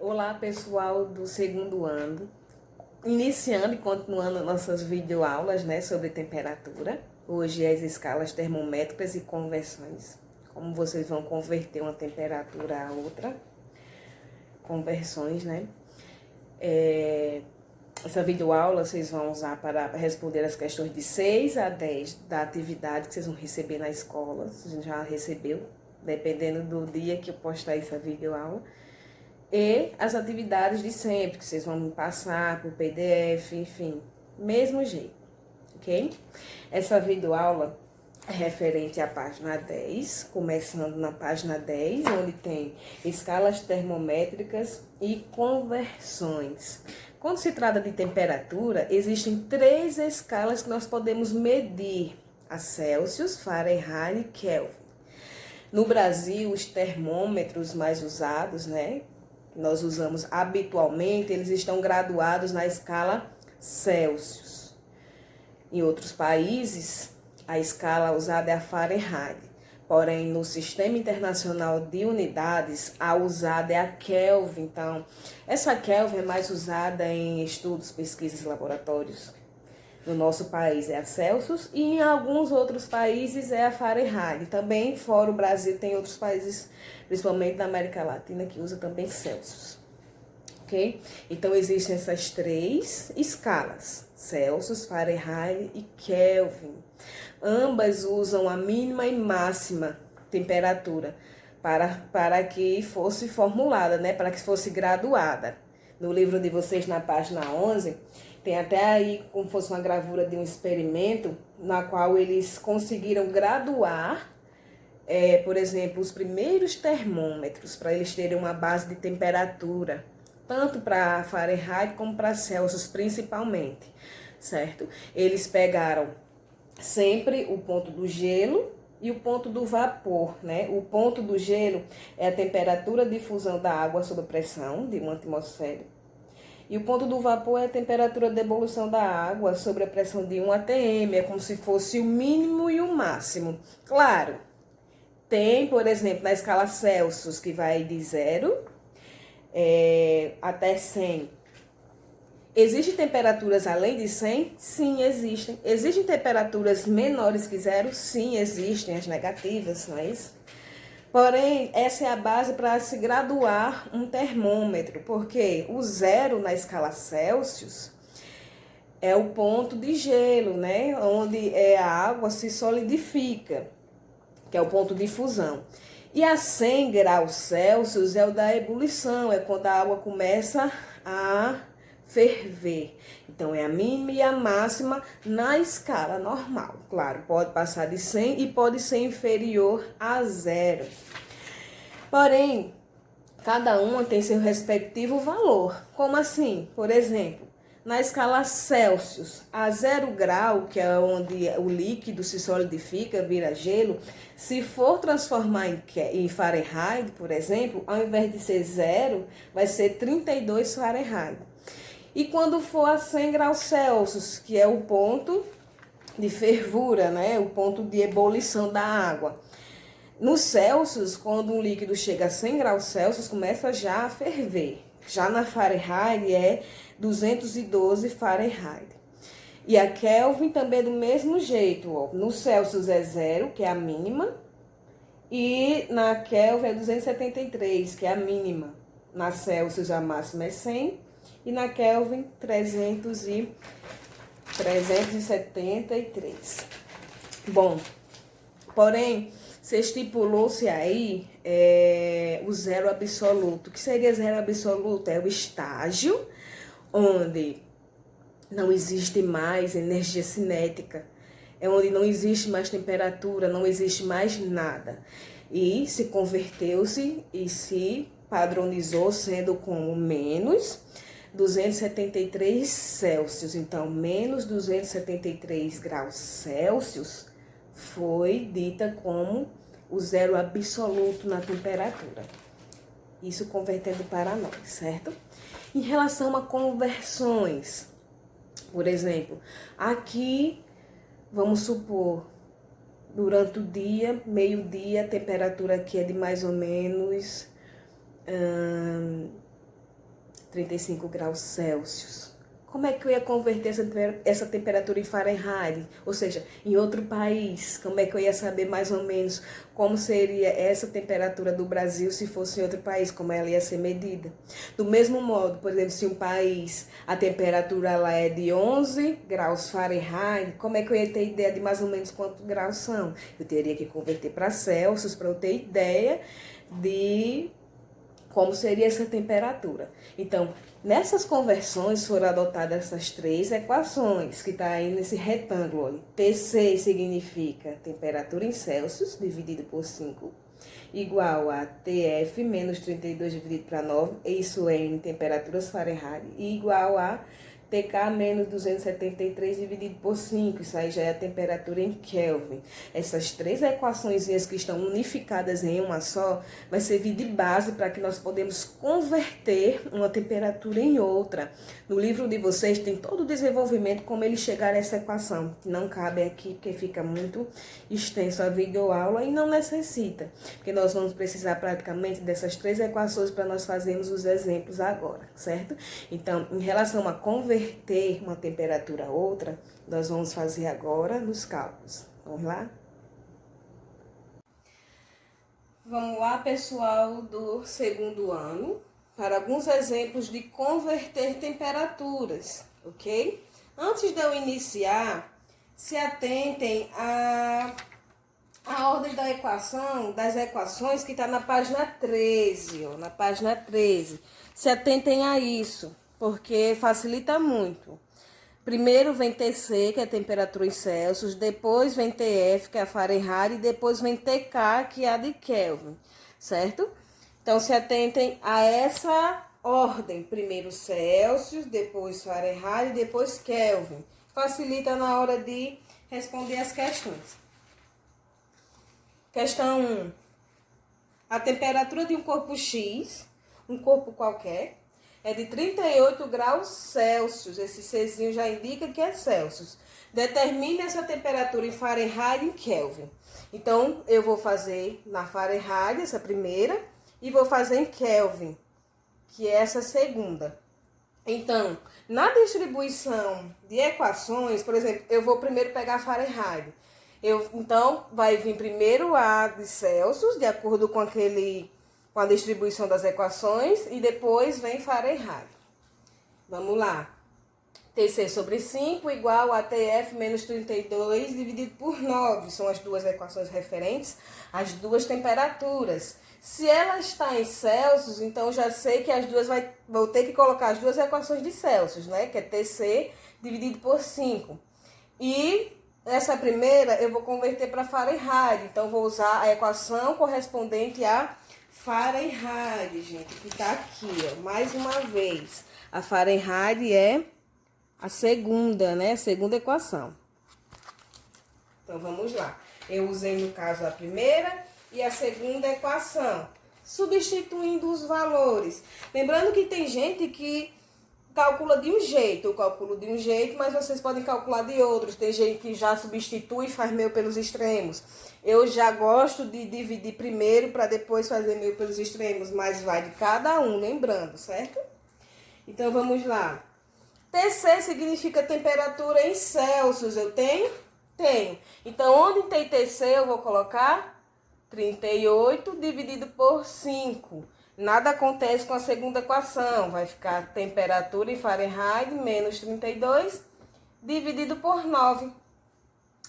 Olá, pessoal do segundo ano. Iniciando e continuando nossas videoaulas, né, sobre temperatura. Hoje as escalas termométricas e conversões. Como vocês vão converter uma temperatura a outra. Conversões, né? Essa videoaula vocês vão usar para responder as questões de 6 a 10 da atividade que vocês vão receber na escola. Você já recebeu, dependendo do dia que eu postar essa videoaula. E as atividades de sempre, que vocês vão me passar por PDF, enfim, mesmo jeito, ok? Essa videoaula é referente à página 10, começando na página 10, onde tem escalas termométricas e conversões. Quando se trata de temperatura, existem 3 escalas que nós podemos medir: a Celsius, Fahrenheit e Kelvin. No Brasil, os termômetros mais usados, né, que nós usamos habitualmente, eles estão graduados na escala Celsius. Em outros países, a escala usada é a Fahrenheit. Porém, no Sistema Internacional de Unidades, a usada é a Kelvin. Então, essa Kelvin é mais usada em estudos, pesquisas e laboratórios. No nosso país é a Celsius e em alguns outros países é a Fahrenheit. Também fora o Brasil tem outros países, principalmente da América Latina, que usa também Celsius. Ok? Então existem essas 3 escalas: Celsius, Fahrenheit e Kelvin. Ambas usam a mínima e máxima temperatura para que fosse formulada, né? Para que fosse graduada. No livro de vocês, na página 11, tem até aí como fosse uma gravura de um experimento na qual eles conseguiram graduar, por exemplo, os primeiros termômetros para eles terem uma base de temperatura, tanto para Fahrenheit como para Celsius principalmente, certo? Eles pegaram sempre o ponto do gelo e o ponto do vapor, né? O ponto do gelo é a temperatura de fusão da água sob pressão de uma atmosfera. E o ponto do vapor é a temperatura de ebulição da água sobre a pressão de 1 atm, é como se fosse o mínimo e o máximo. Claro, tem, por exemplo, na escala Celsius, que vai de 0 até 100. Existem temperaturas além de 100? Sim, existem. Existem temperaturas menores que 0? Sim, existem, as negativas, não é isso? Porém, essa é a base para se graduar um termômetro, porque o 0 na escala Celsius é o ponto de gelo, né? Onde a água se solidifica, que é o ponto de fusão. E a 100 graus Celsius é o da ebulição, é quando a água começa a ferver. Então, é a mínima e a máxima na escala normal. Claro, pode passar de 100 e pode ser inferior a 0. Porém, cada uma tem seu respectivo valor. Como assim? Por exemplo, na escala Celsius, a 0 grau, que é onde o líquido se solidifica, vira gelo, se for transformar em Fahrenheit, por exemplo, ao invés de ser 0, vai ser 32 Fahrenheit. E quando for a 100 graus Celsius, que é o ponto de fervura, né? O ponto de ebulição da água. No Celsius, quando um líquido chega a 100 graus Celsius, começa já a ferver. Já na Fahrenheit é 212 Fahrenheit. E a Kelvin também é do mesmo jeito. Ó. No Celsius é 0, que é a mínima. E na Kelvin é 273, que é a mínima. Na Celsius a máxima é 100. E na Kelvin 373. Bom, porém, se estipulou-se aí o zero absoluto. O que seria zero absoluto? É o estágio onde não existe mais energia cinética, é onde não existe mais temperatura, não existe mais nada. E se converteu-se e se padronizou sendo como menos 273 Celsius. Então, menos 273 graus Celsius foi dita como o zero absoluto na temperatura. Isso convertendo para nós, certo? Em relação a conversões, por exemplo, aqui, vamos supor, durante o dia, meio-dia, a temperatura aqui é de mais ou menos 35 graus Celsius. Como é que eu ia converter essa temperatura em Fahrenheit? Ou seja, em outro país, como é que eu ia saber mais ou menos como seria essa temperatura do Brasil se fosse em outro país, como ela ia ser medida? Do mesmo modo, por exemplo, se um país, a temperatura lá é de 11 graus Fahrenheit, como é que eu ia ter ideia de mais ou menos quantos graus são? Eu teria que converter para Celsius para eu ter ideia de como seria essa temperatura. Então, nessas conversões foram adotadas essas três equações, que está aí nesse retângulo. TC significa temperatura em Celsius, dividido por 5, igual a TF menos 32 dividido para 9, isso é em temperaturas Fahrenheit, e igual a TK menos 273 dividido por 5, isso aí já é a temperatura em Kelvin. Essas três equações que estão unificadas em uma só, vai servir de base para que nós podemos converter uma temperatura em outra. No livro de vocês tem todo o desenvolvimento, como ele chegar a essa equação, que não cabe aqui, porque fica muito extenso a videoaula e não necessita, porque nós vamos precisar praticamente dessas três equações para nós fazermos os exemplos agora, certo? Então, em relação a converter uma temperatura a outra, nós vamos fazer agora nos cálculos. Vamos lá? Vamos lá, pessoal do segundo ano, para alguns exemplos de converter temperaturas, ok? Antes de eu iniciar, se atentem a ordem da equação, das equações que está na página 13, ó, na página 13. Se atentem a isso, porque facilita muito. Primeiro vem TC, que é a temperatura em Celsius, depois vem TF, que é a Fahrenheit, e depois vem TK, que é a de Kelvin, certo? Então, se atentem a essa ordem. Primeiro Celsius, depois Fahrenheit, depois Kelvin. Facilita na hora de responder as questões. Questão 1. A temperatura de um corpo X, um corpo qualquer, é de 38 graus Celsius. Esse Czinho já indica que é Celsius. Determine essa temperatura em Fahrenheit e em Kelvin. Então, eu vou fazer na Fahrenheit, essa primeira, e vou fazer em Kelvin, que é essa segunda. Então, na distribuição de equações, por exemplo, eu vou primeiro pegar Fahrenheit. Então, vai vir primeiro a de Celsius, de acordo com a distribuição das equações, e depois vem Fahrenheit. Vamos lá. TC sobre 5 igual a TF menos 32 dividido por 9. São as duas equações referentes às duas temperaturas. Se ela está em Celsius, então já sei que as duas vou ter que colocar as duas equações de Celsius, né? Que é TC dividido por 5. E essa primeira eu vou converter para Fahrenheit. Então, vou usar a equação correspondente a Fahrenheit, gente, que tá aqui, ó, mais uma vez. A Fahrenheit é a segunda, né? A segunda equação. Então, vamos lá. Eu usei, no caso, a primeira e a segunda equação, substituindo os valores. Lembrando que tem gente que calcula de um jeito, eu calculo de um jeito, mas vocês podem calcular de outros. Tem gente que já substitui e faz meio pelos extremos. Eu já gosto de dividir primeiro para depois fazer meio pelos extremos, mas vai de cada um, lembrando, certo? Então, vamos lá. TC significa temperatura em Celsius, eu tenho? Tenho. Então, onde tem TC, eu vou colocar 38 dividido por 5. Nada acontece com a segunda equação. Vai ficar temperatura em Fahrenheit menos 32 dividido por 9.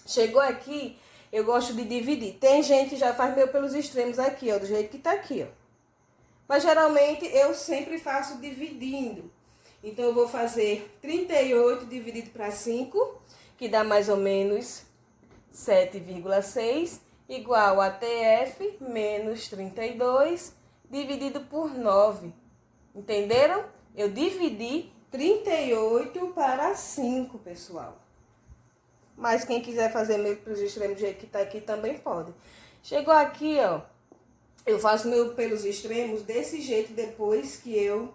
Chegou aqui, eu gosto de dividir. Tem gente que já faz meio pelos extremos aqui, ó, do jeito que tá aqui, ó. Mas geralmente eu sempre faço dividindo. Então, eu vou fazer 38 dividido para 5, que dá mais ou menos 7,6, igual a TF menos 32 dividido por 9. Entenderam? Eu dividi 38 para 5, pessoal. Mas quem quiser fazer meio pelos extremos do jeito que tá aqui também pode. Chegou aqui, ó. Eu faço meio pelos extremos desse jeito depois que eu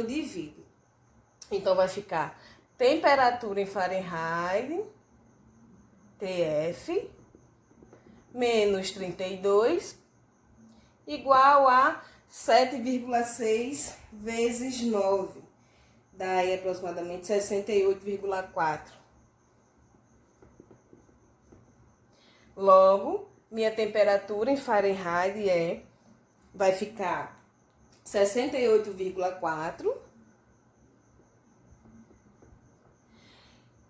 divido. Então, vai ficar temperatura em Fahrenheit, TF, menos 32, igual a 7,6 vezes 9. Dá aí aproximadamente 68,4. Logo, minha temperatura em Fahrenheit vai ficar 68,4.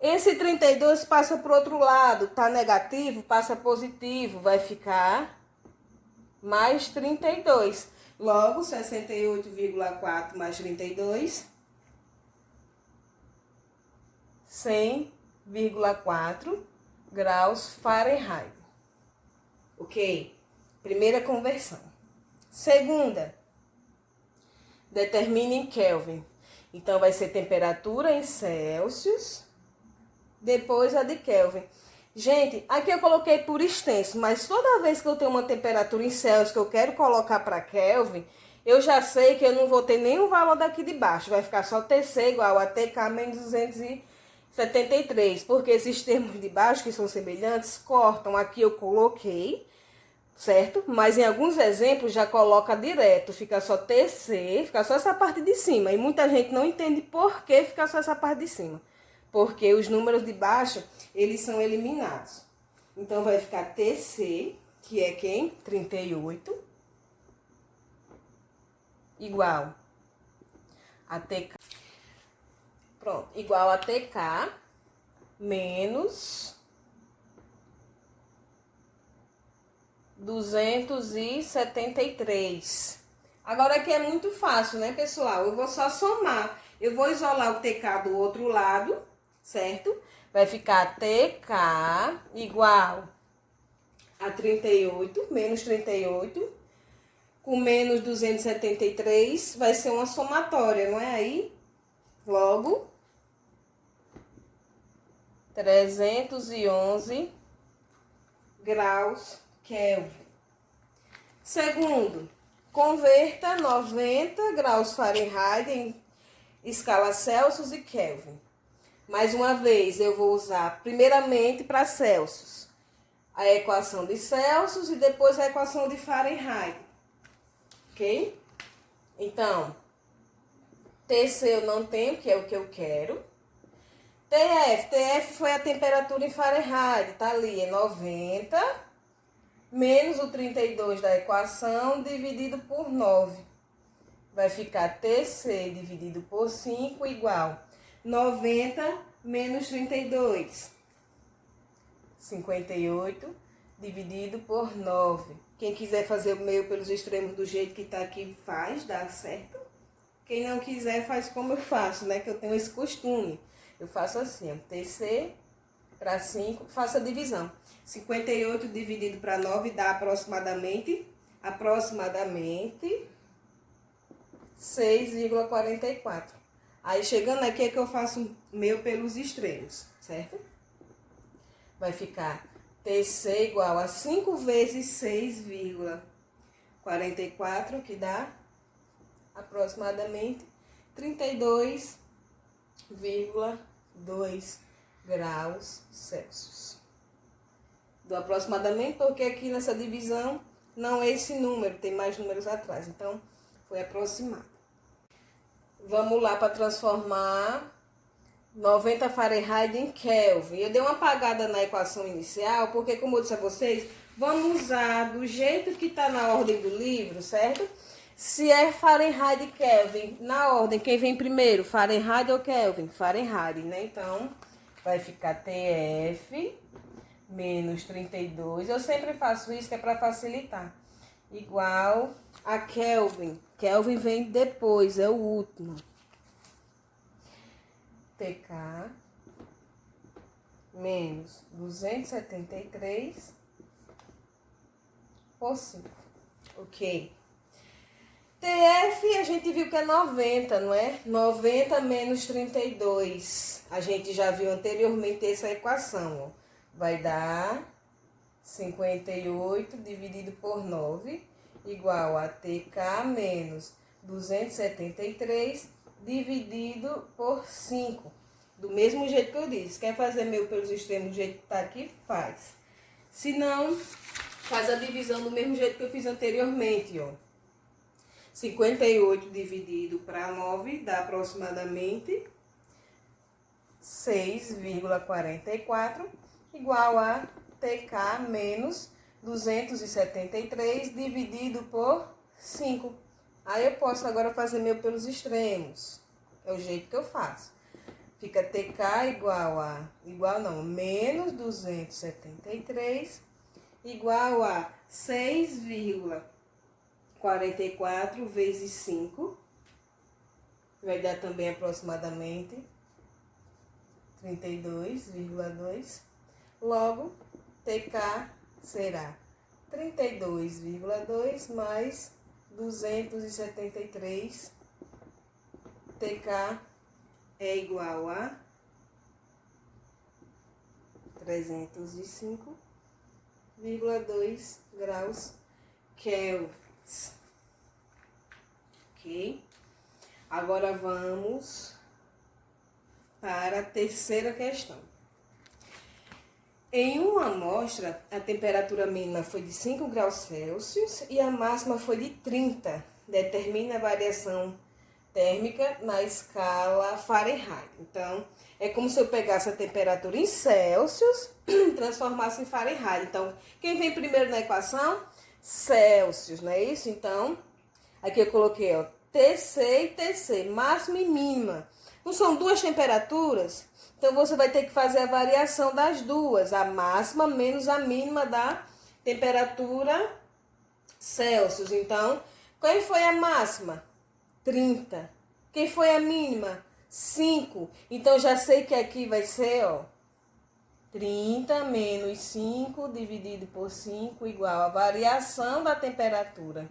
Esse 32 passa para o outro lado, tá negativo, passa positivo, vai ficar mais 32. Logo, 68,4 mais 32, 100,4 graus Fahrenheit. Ok? Primeira conversão. Segunda, determine em Kelvin. Então, vai ser temperatura em Celsius, depois a de Kelvin. Gente, aqui eu coloquei por extenso, mas toda vez que eu tenho uma temperatura em Celsius que eu quero colocar para Kelvin, eu já sei que eu não vou ter nenhum valor daqui de baixo. Vai ficar só TC igual a TK menos 273, porque esses termos de baixo, que são semelhantes, cortam. Aqui eu coloquei, certo? Mas em alguns exemplos já coloca direto, fica só TC, fica só essa parte de cima. E muita gente não entende por que fica só essa parte de cima. Porque os números de baixo, eles são eliminados. Então, vai ficar TC, que é quem? 38, igual a TK. Pronto, igual a TK menos 273. Agora aqui é muito fácil, né, pessoal? Eu vou só somar. Eu vou isolar o TK do outro lado, certo? Vai ficar TK igual a 38, menos 38, com menos 273, vai ser uma somatória, não é aí? Logo, 311 graus Kelvin. Segundo, converta 90 graus Fahrenheit em escala Celsius e Kelvin. Mais uma vez, eu vou usar primeiramente para Celsius a equação de Celsius e depois a equação de Fahrenheit. Ok? Então, TC eu não tenho, que é o que eu quero. TF foi a temperatura em Fahrenheit, tá ali, é 90, menos o 32 da equação, dividido por 9. Vai ficar TC dividido por 5 igual 90 menos 32. 58 dividido por 9. Quem quiser fazer o meio pelos extremos do jeito que tá aqui, faz, dá certo. Quem não quiser, faz como eu faço, né? Que eu tenho esse costume. Eu faço assim, ó, TC para 5, faço a divisão. 58 dividido para 9 dá aproximadamente 6,44. Aí, chegando aqui, é que eu faço meu pelos extremos, certo? Vai ficar TC igual a 5 vezes 6,44, que dá aproximadamente 32,2 graus Celsius. Do aproximadamente, porque aqui nessa divisão não é esse número, tem mais números atrás, então foi aproximado. Vamos lá para transformar 90 Fahrenheit em Kelvin. Eu dei uma apagada na equação inicial, porque como eu disse a vocês, vamos usar do jeito que está na ordem do livro, certo? Se é Fahrenheit e Kelvin, na ordem, quem vem primeiro, Fahrenheit ou Kelvin? Fahrenheit, né? Então, vai ficar TF menos 32. Eu sempre faço isso, que é para facilitar. Igual a Kelvin. Kelvin vem depois, é o último. TK menos 273 por 5. Ok. TF a gente viu que é 90, não é? 90 menos 32. A gente já viu anteriormente essa equação, ó. Vai dar 58 dividido por 9 igual a TK menos 273 dividido por 5. Do mesmo jeito que eu disse. Quer fazer meu pelos extremos do jeito que tá aqui? Faz. Se não, faz a divisão do mesmo jeito que eu fiz anteriormente, ó. 58 dividido para 9 dá aproximadamente 6,44 igual a TK menos 273 dividido por 5. Aí eu posso agora fazer meu pelos extremos. É o jeito que eu faço. Fica TK menos 273 igual a 6,44 vezes 5. Vai dar também aproximadamente 32,2. Logo, TK será 32,2 mais 273. TK é igual a 305,2 graus kelvins. Ok? Agora vamos para a terceira questão. Em uma amostra, a temperatura mínima foi de 5 graus Celsius e a máxima foi de 30. Determina a variação térmica na escala Fahrenheit. Então, é como se eu pegasse a temperatura em Celsius e transformasse em Fahrenheit. Então, quem vem primeiro na equação? Celsius, não é isso? Então, aqui eu coloquei, ó, TC e TC, máxima e mínima. Não são duas temperaturas? Então, você vai ter que fazer a variação das duas, a máxima menos a mínima da temperatura Celsius. Então, qual foi a máxima? 30. Quem foi a mínima? 5. Então, já sei que aqui vai ser, ó, 30 menos 5 dividido por 5 igual a variação da temperatura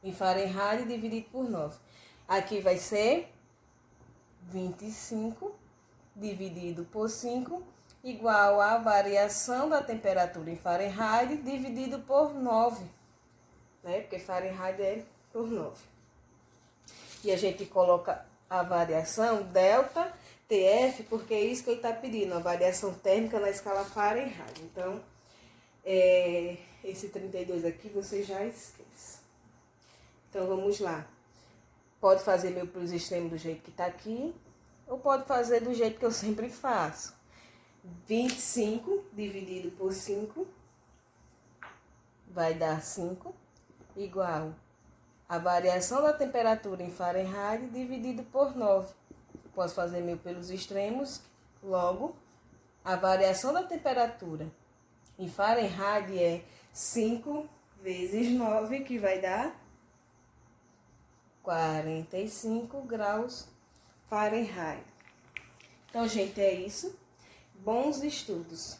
em Fahrenheit dividido por 9. Aqui vai ser 25 dividido por 5 igual a variação da temperatura em Fahrenheit dividido por 9. Né? Porque Fahrenheit é por 9. E a gente coloca a variação delta TF, porque é isso que ele está pedindo, a variação térmica na escala Fahrenheit. Então, esse 32 aqui você já esquece. Então, vamos lá. Pode fazer meu para os extremos do jeito que está aqui, ou pode fazer do jeito que eu sempre faço. 25 dividido por 5 vai dar 5, igual a variação da temperatura em Fahrenheit dividido por 9. Posso fazer meu pelos extremos, logo, a variação da temperatura em Fahrenheit é 5 vezes 9, que vai dar 45 graus Fahrenheit. Então, gente, é isso. Bons estudos!